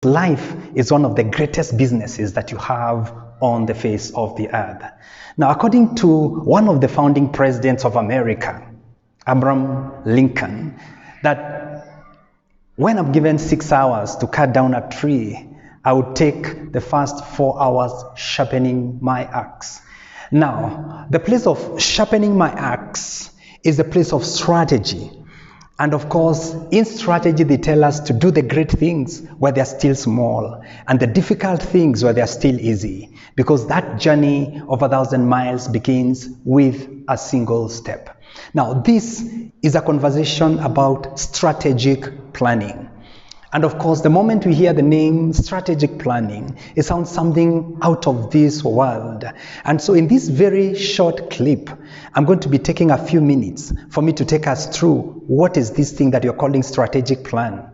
Life is one of the greatest businesses that you have on the face of the earth. Now, according to one of the founding presidents of America, Abraham Lincoln, that when I'm given 6 hours to cut down a tree, I would take the first 4 hours sharpening my axe. Now, the place of sharpening my axe is the place of strategy. And of course, in strategy, they tell us to do the great things where they're still small and the difficult things where they're still easy, because that journey of 1,000 miles begins with a single step. Now, this is a conversation about strategic planning. And of course, the moment we hear the name strategic planning, it sounds something out of this world. And so in this very short clip, I'm going to be taking a few minutes for me to take us through what is this thing that you're calling strategic plan.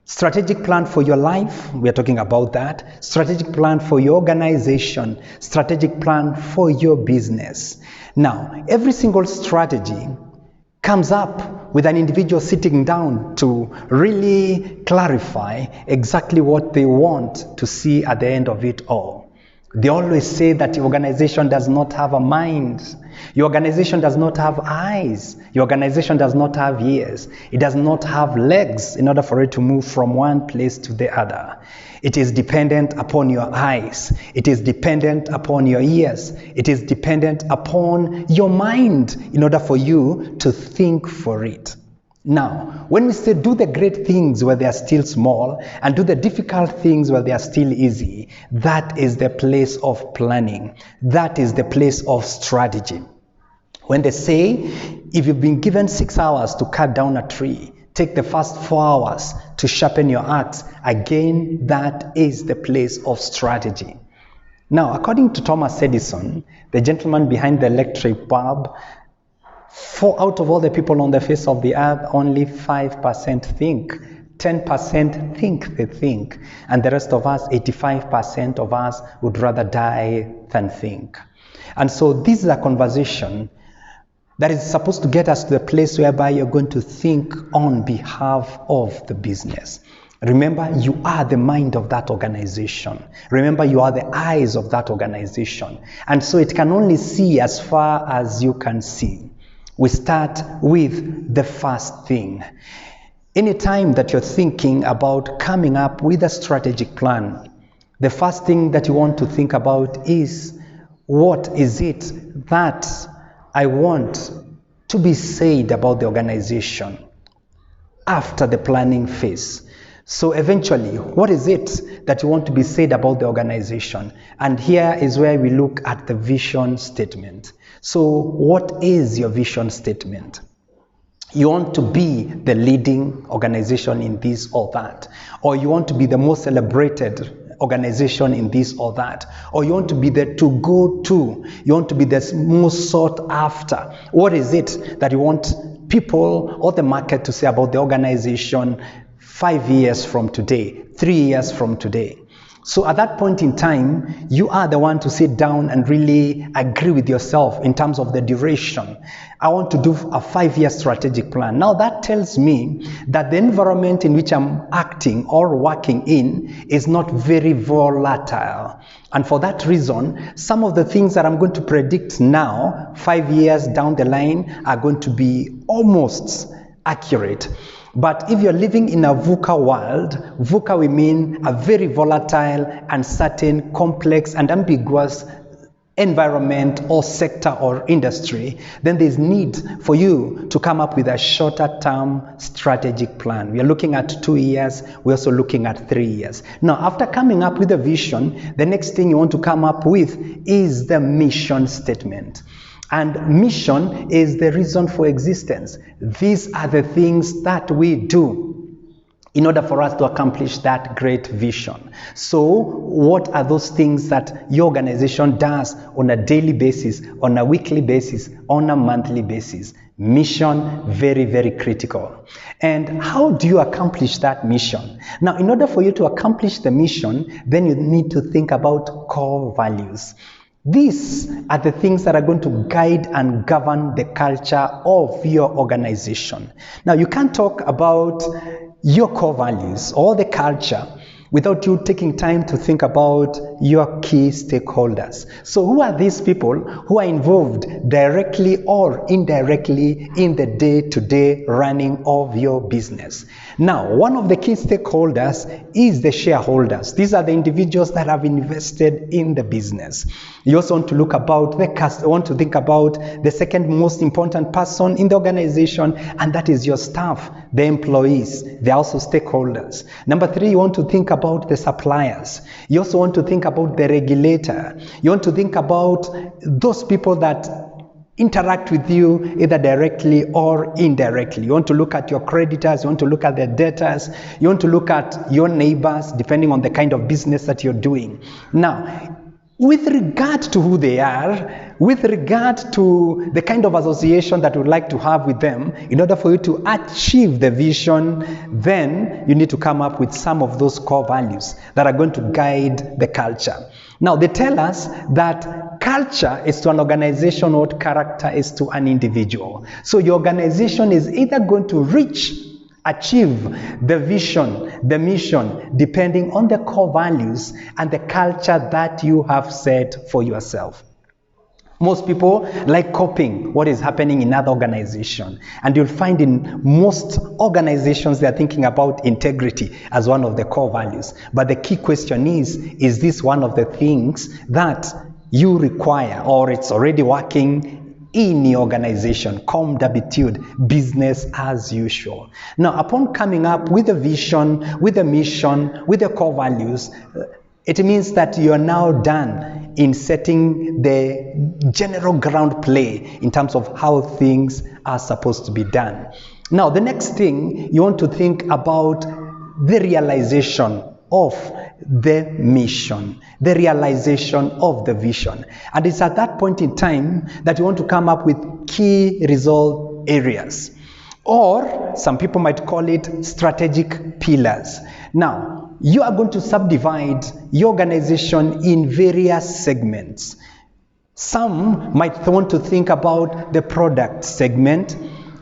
Strategic plan for your life, we are talking about that. Strategic plan for your organization, strategic plan for your business. Now, every single strategy comes up with an individual sitting down to really clarify exactly what they want to see at the end of it all. They always say that your organization does not have a mind. Your organization does not have eyes. Your organization does not have ears. It does not have legs in order for it to move from one place to the other. It is dependent upon your eyes. It is dependent upon your ears. It is dependent upon your mind in order for you to think for it. Now, when we say do the great things where they are still small and do the difficult things where they are still easy, that is the place of planning. That is the place of strategy. When they say, if you've been given 6 hours to cut down a tree, take the first 4 hours to sharpen your axe, again, that is the place of strategy. Now, according to Thomas Edison, the gentleman behind the electric bulb, 4 out of all the people on the face of the earth, only 5% think. 10% think they think. And the rest of us, 85% of us, would rather die than think. And so this is a conversation that is supposed to get us to the place whereby you're going to think on behalf of the business. Remember, you are the mind of that organization. Remember, you are the eyes of that organization. And so it can only see as far as you can see. We start with the first thing. Anytime that you're thinking about coming up with a strategic plan, the first thing that you want to think about is, what is it that I want to be said about the organization after the planning phase? So eventually, what is it that you want to be said about the organization? And here is where we look at the vision statement. So what is your vision statement? You want to be the leading organization in this or that, or you want to be the most celebrated organization in this or that, or you want to be the to go to, you want to be the most sought after. What is it that you want people or the market to say about the organization 5 years from today, 3 years from today? So at that point in time, you are the one to sit down and really agree with yourself in terms of the duration. I want to do a 5-year strategic plan. Now that tells me that the environment in which I'm acting or working in is not very volatile. And for that reason, some of the things that I'm going to predict now, 5 years down the line, are going to be almost accurate. But if you're living in a VUCA world, VUCA we mean a very volatile, uncertain, complex, and ambiguous environment or sector or industry, then there's need for you to come up with a shorter term strategic plan. We are looking at 2 years, we're also looking at 3 years. Now, after coming up with a vision, the next thing you want to come up with is the mission statement. And mission is the reason for existence. These are the things that we do in order for us to accomplish that great vision. So what are those things that your organization does on a daily basis, on a weekly basis, on a monthly basis? Mission, very, very critical. And how do you accomplish that mission? Now, in order for you to accomplish the mission, then you need to think about core values. These are the things that are going to guide and govern the culture of your organization. Now, you can't talk about your core values or the culture without you taking time to think about your key stakeholders. So who are these people who are involved directly or indirectly in the day-to-day running of your business? Now, one of the key stakeholders is the shareholders. These are the individuals that have invested in the business. You also want to look about think about the second most important person in the organization, and that is your staff, the employees. They're also stakeholders. Number 3, you want to think about the suppliers. You also want to think about the regulator. You want to think about those people that interact with you either directly or indirectly. You want to look at your creditors, you want to look at the debtors, you want to look at your neighbors, depending on the kind of business that you're doing. Now, with regard to who they are, with regard to the kind of association that you would like to have with them, in order for you to achieve the vision, then you need to come up with some of those core values that are going to guide the culture. Now, they tell us that culture is to an organization what character is to an individual. So your organization is either going to achieve the vision, the mission, depending on the core values and the culture that you have set for yourself. Most people like copying what is happening in other organizations, and you'll find in most organizations they are thinking about integrity as one of the core values. But the key question is this one of the things that you require, or it's already working in your organization? Comme d'habitude, business as usual. Now, upon coming up with a vision, with a mission, with the core values, it means that you are now done in setting the general ground play in terms of how things are supposed to be done. Now, the next thing, you want to think about the realization of the mission, the realization of the vision. And it's at that point in time that you want to come up with key result areas, or some people might call it strategic pillars. Now, you are going to subdivide your organization in various segments. Some might want to think about the product segment.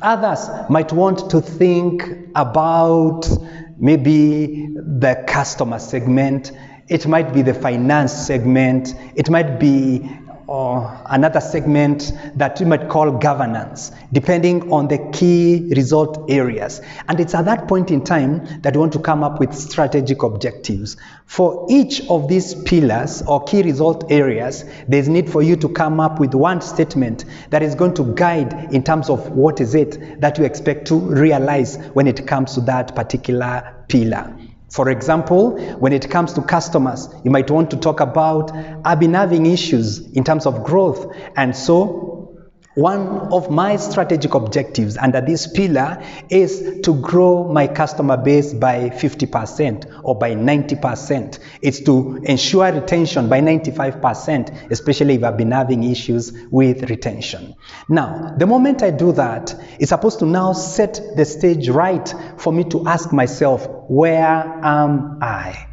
Others might want to think about maybe the customer segment. It might be the finance segment. It might be another segment that you might call governance, depending on the key result areas. And it's at that point in time that you want to come up with strategic objectives. For each of these pillars or key result areas, there's need for you to come up with one statement that is going to guide in terms of what is it that you expect to realize when it comes to that particular pillar. For example, when it comes to customers, you might want to talk about, I've been having issues in terms of growth, and so one of my strategic objectives under this pillar is to grow my customer base by 50% or by 90%. It's to ensure retention by 95%, especially if I've been having issues with retention. Now, the moment I do that, it's supposed to now set the stage right for me to ask myself, where am I?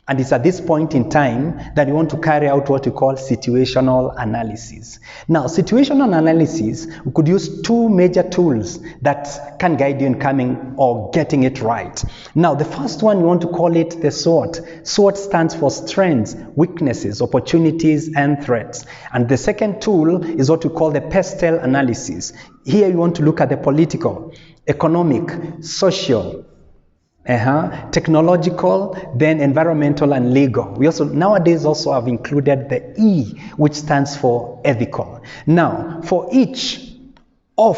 And it's at this point in time that you want to carry out what we call situational analysis. Now, situational analysis, we could use two major tools that can guide you in coming or getting it right. Now, the first one, we want to call it the SWOT. SWOT stands for strengths, weaknesses, opportunities, and threats. And the second tool is what we call the PESTEL analysis. Here, you want to look at the political, economic, social, technological, then environmental and legal. We also nowadays also have included the E, which stands for ethical. Now, for each of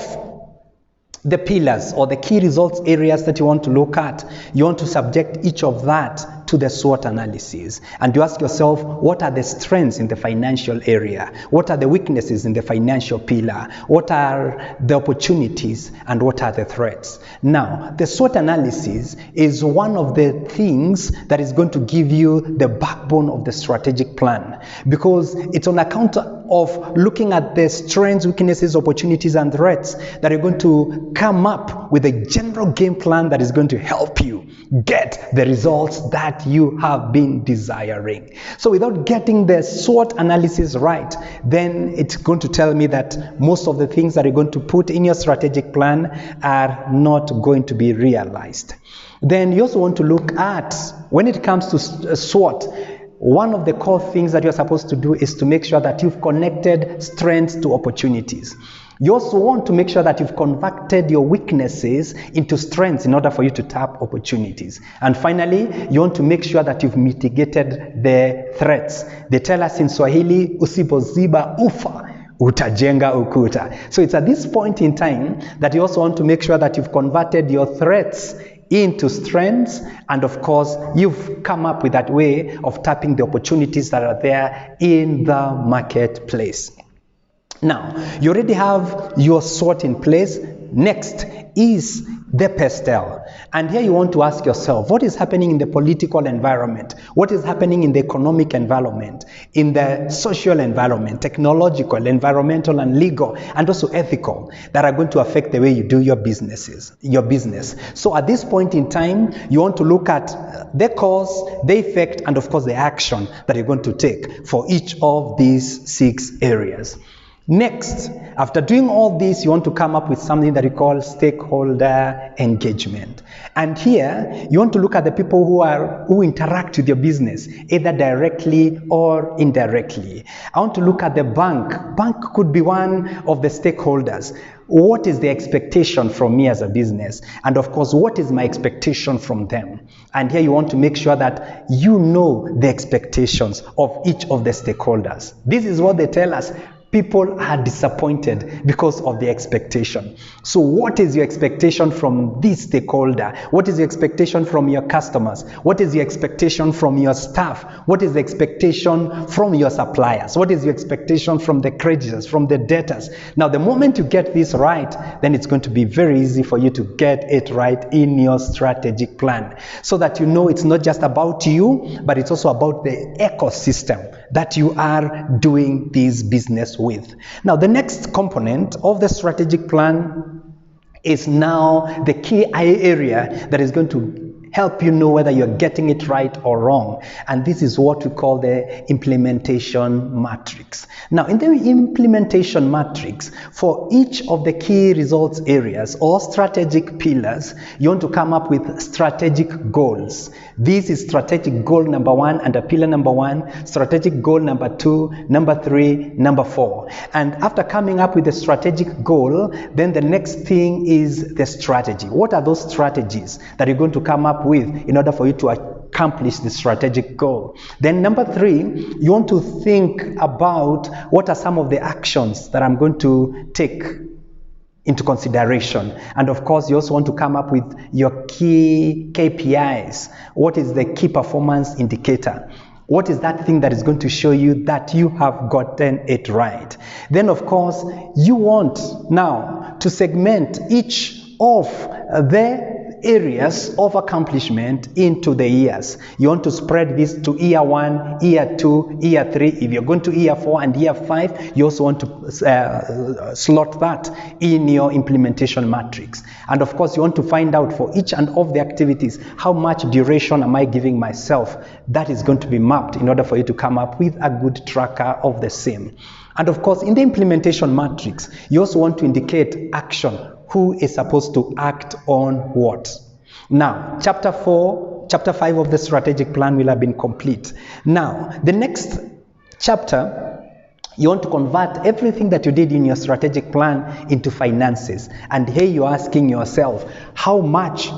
the pillars or the key results areas that you want to look at, you want to subject each of that to the SWOT analysis. And you ask yourself, what are the strengths in the financial area? What are the weaknesses in the financial pillar? What are the opportunities and what are the threats? Now, the SWOT analysis is one of the things that is going to give you the backbone of the strategic plan, because it's on account of looking at the strengths, weaknesses, opportunities, and threats that you're going to come up with a general game plan that is going to help you get the results that that you have been desiring. So without getting the SWOT analysis right, then it's going to tell me that most of the things that you're going to put in your strategic plan are not going to be realized. Then you also want to look at, when it comes to SWOT, one of the core things that you're supposed to do is to make sure that you've connected strengths to opportunities. You also want to make sure that you've converted your weaknesses into strengths in order for you to tap opportunities. And finally, you want to make sure that you've mitigated the threats. They tell us in Swahili, usipoziba ufa, utajenga ukuta. So it's at this point in time that you also want to make sure that you've converted your threats into strengths, and of course you've come up with that way of tapping the opportunities that are there in the marketplace. Now, you already have your SWOT in place. Next is the pastel. And here you want to ask yourself, what is happening in the political environment? What is happening in the economic environment, in the social environment, technological, environmental, and legal, and also ethical, that are going to affect the way you do your business. So at this point in time, you want to look at the cause, the effect, and of course the action that you're going to take for each of these 6 areas. Next, after doing all this, you want to come up with something that we call stakeholder engagement. And here, you want to look at the people who interact with your business, either directly or indirectly. I want to look at the bank. Bank could be one of the stakeholders. What is the expectation from me as a business? And of course, what is my expectation from them? And here you want to make sure that you know the expectations of each of the stakeholders. This is what they tell us. People are disappointed because of the expectation. So what is your expectation from this stakeholder? What is your expectation from your customers? What is your expectation from your staff? What is the expectation from your suppliers? What is your expectation from the creditors, from the debtors? Now, the moment you get this right, then it's going to be very easy for you to get it right in your strategic plan, so that you know it's not just about you, but it's also about the ecosystem that you are doing this business with. Now, the next component of the strategic plan is now the key area that is going to help you know whether you're getting it right or wrong. And this is what we call the implementation matrix. Now, in the implementation matrix, for each of the key results areas or strategic pillars, you want to come up with strategic goals. This is strategic goal number 1 under pillar number 1, strategic goal number 2, number 3, number 4. And after coming up with the strategic goal, then the next thing is the strategy. What are those strategies that you're going to come up with in order for you to accomplish the strategic goal? Then number 3, you want to think about what are some of the actions that I'm going to take into consideration. And of course, you also want to come up with your key KPIs. What is the key performance indicator? What is that thing that is going to show you that you have gotten it right? Then of course, you want now to segment each of the areas of accomplishment into the years. You want to spread this to year 1, year 2, year 3. If you're going to year 4 and year 5, you also want to slot that in your implementation matrix. And of course, you want to find out for each and of the activities, how much duration am I giving myself? That is going to be mapped in order for you to come up with a good tracker of the same. And of course, in the implementation matrix, you also want to indicate action. Who is supposed to act on what? Now, chapter 5 of the strategic plan will have been complete. Now, the next chapter, you want to convert everything that you did in your strategic plan into finances. And here you're asking yourself, how much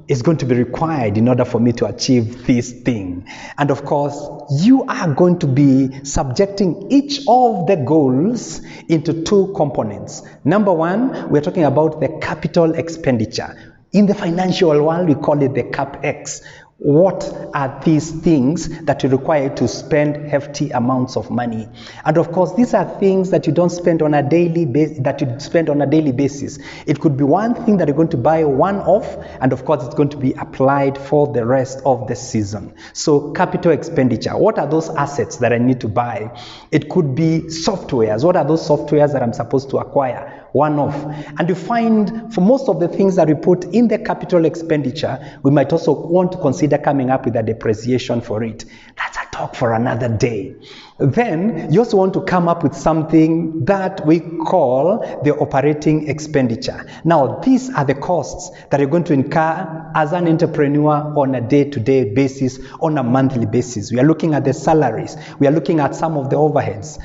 is going to be required in order for me to achieve this thing? And of course, you are going to be subjecting each of the goals into 2 components. Number 1, we're talking about the capital expenditure. In the financial world, we call it the CapEx. What are these things that you require to spend hefty amounts of money? And of course, these are things that you don't spend on a daily basis. It could be one thing that you're going to buy one-off, and of course, it's going to be applied for the rest of the season. So, capital expenditure. What are those assets that I need to buy? It could be softwares. What are those softwares that I'm supposed to acquire? one-off. And you find for most of the things that we put in the capital expenditure, we might also want to consider coming up with a depreciation for it. That's a talk for another day. Then you also want to come up with something that we call the operating expenditure. Now, these are the costs that you're going to incur as an entrepreneur on a day-to-day basis, on a monthly basis. We are looking at the salaries. We are looking at some of the overheads,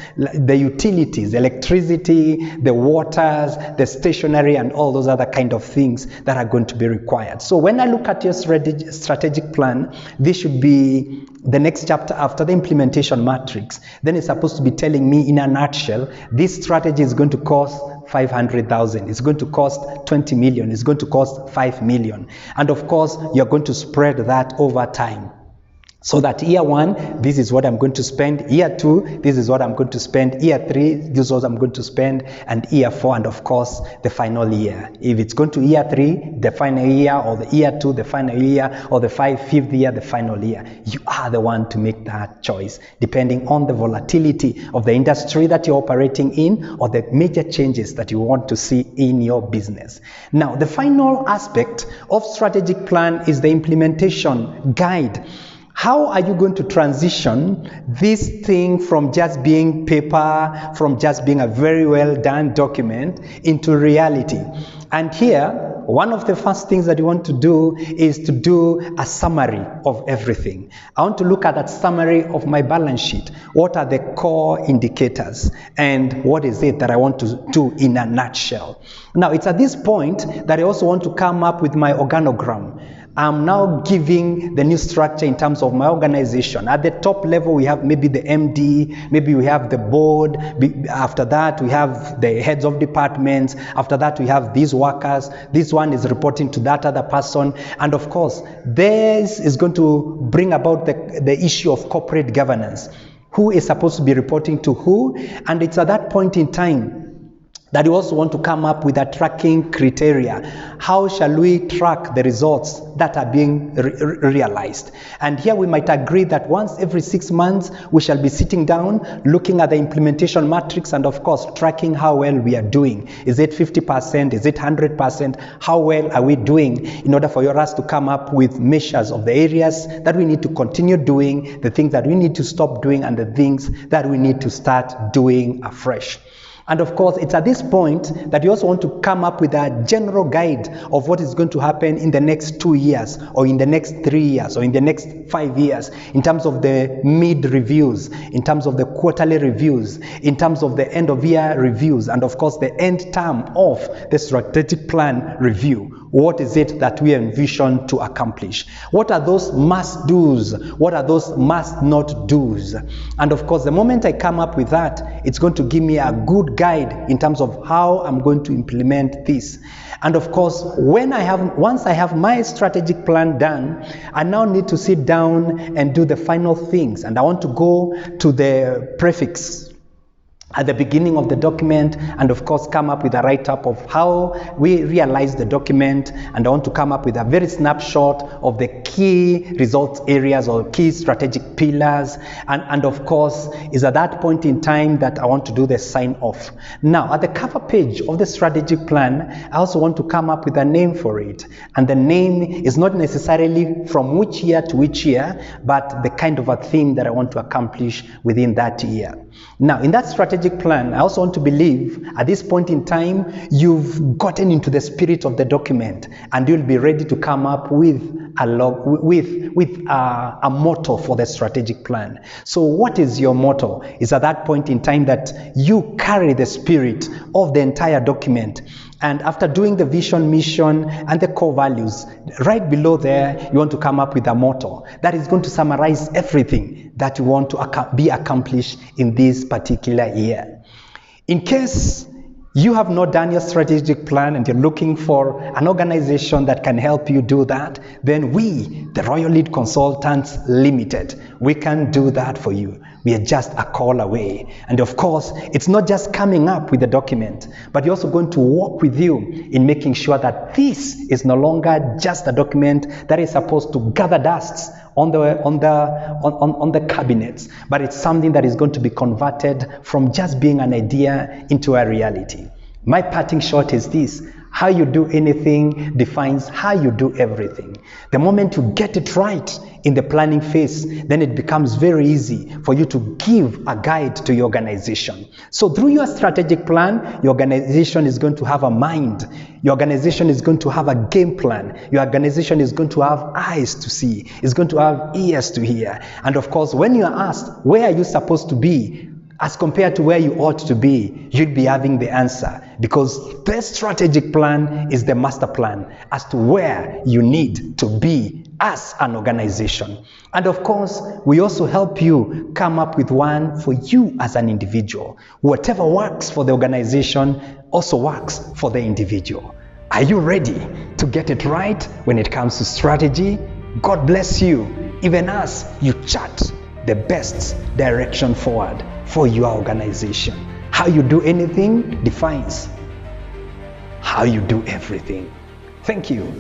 the utilities, electricity, the waters, the stationery, and all those other kind of things that are going to be required. So when I look at your strategic plan, this should be the next chapter after the implementation matrix. Then it's supposed to be telling me in a nutshell, this strategy is going to cost 500,000. It's going to cost 20 million. It's going to cost 5 million. And of course, you're going to spread that over time. So that year 1, this is what I'm going to spend. Year 2, this is what I'm going to spend. Year 3, this is what I'm going to spend. And year 4, and of course, the final year. If it's going to year 3, the final year, or the year 2, the final year, or the fifth year, the final year, you are the one to make that choice, depending on the volatility of the industry that you're operating in, or the major changes that you want to see in your business. Now, the final aspect of strategic plan is the implementation guide. How are you going to transition this thing from just being paper, from just being a very well done document, into reality? And here, one of the first things that you want to do is to do a summary of everything. I want to look at that summary of my balance sheet. What are the core indicators? And what is it that I want to do in a nutshell? Now, it's at this point that I also want to come up with my organogram. I'm now giving the new structure in terms of my organization. At the top level, we have maybe the MD, maybe we have the board. After that, we have the heads of departments. After that, we have these workers. This one is reporting to that other person. And of course, this is going to bring about the issue of corporate governance. Who is supposed to be reporting to who? And it's at that point in time that you also want to come up with a tracking criteria. How shall we track the results that are being realized? And here we might agree that once every 6 months, we shall be sitting down, looking at the implementation matrix, and of course, tracking how well we are doing. Is it 50%? Is it 100%? How well are we doing, in order for us to come up with measures of the areas that we need to continue doing, the things that we need to stop doing, and the things that we need to start doing afresh. And of course, it's at this point that you also want to come up with a general guide of what is going to happen in the next 2 years, or in the next 3 years, or in the next 5 years, in terms of the mid-reviews, in terms of the quarterly reviews, in terms of the end-of-year reviews, and of course, the end term of the strategic plan review. What is it that we envision to accomplish? What are those must-dos? What are those must-not-dos? And of course, the moment I come up with that, it's going to give me a good guide in terms of how I'm going to implement this. And of course, once I have my strategic plan done, I now need to sit down and do the final things. And I want to go to the prefix at the beginning of the document, and of course come up with a write-up of how we realize the document. And I want to come up with a very snapshot of the key results areas or key strategic pillars. And of course, is at that point in time that I want to do the sign off. Now, at the cover page of the strategic plan, I also want to come up with a name for it. And the name is not necessarily from which year to which year, but the kind of a theme that I want to accomplish within that year. Now, in that strategic plan, I also want to believe at this point in time, you've gotten into the spirit of the document, and you'll be ready to come up with a motto for the strategic plan. So what is your motto? Is at that point in time that you carry the spirit of the entire document. And after doing the vision, mission, and the core values, right below there, you want to come up with a motto that is going to summarize everything that you want to be accomplished in this particular year. In case you have not done your strategic plan and you're looking for an organization that can help you do that, then we, the Royal Lead Consultants Limited, we can do that for you. We are just a call away. And of course, it's not just coming up with the document, but we're also going to work with you in making sure that this is no longer just a document that is supposed to gather dusts on the cabinets, but it's something that is going to be converted from just being an idea into a reality. My parting shot is this: how you do anything defines how you do everything. The moment you get it right in the planning phase, then it becomes very easy for you to give a guide to your organization. So through your strategic plan, your organization is going to have a mind. Your organization is going to have a game plan. Your organization is going to have eyes to see. It's going to have ears to hear. And of course, when you are asked, where are you supposed to be as compared to where you ought to be, you'd be having the answer, because the strategic plan is the master plan as to where you need to be as an organization. And of course, we also help you come up with one for you as an individual. Whatever works for the organization also works for the individual. Are you ready to get it right when it comes to strategy? God bless you, even as you chart the best direction forward for your organization. How you do anything defines how you do everything. Thank you.